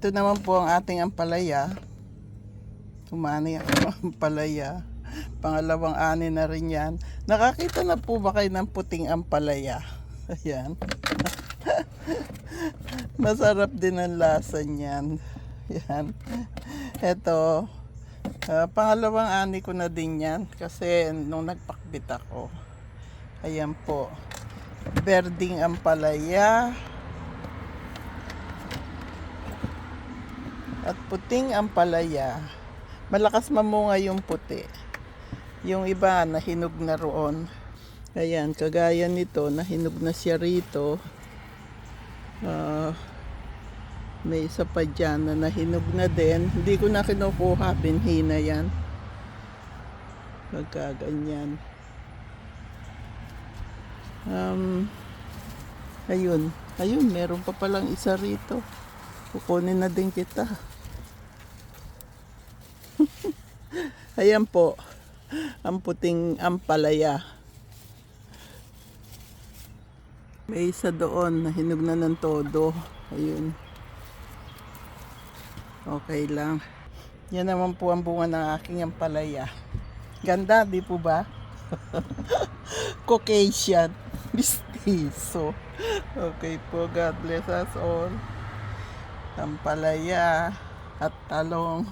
Ito naman po ang ating ampalaya. Umani ang ampalaya. Pangalawang ani na rin yan. Nakakita na po ba kayo ng puting ampalaya? Ayan. Masarap din ang lasa niyan. Yan. Ito, pangalawang ani ko na din yan. Kasi nung nagpakbit ako. Ayan po. Berding ampalaya. At puting ampalaya. Malakas mamunga yung puti. Yung iba nahinog na roon. Ayan, kagaya nito, nahinog na siya rito. May isa pa dyan na nahinog na din. Hindi ko na kinukuha, binhina yan. Pagkaganyan. Ayun, meron pa palang isa rito. Kukunin na din kita. Ayan po, ang puting ampalaya. May isa doon, nahinog na ng todo. Ayun. Okay lang. Yan naman po ang bunga ng aking ampalaya. Ganda, di po ba? Caucasian. Mistiso. Okay po, God bless us all. Ampalaya at talong.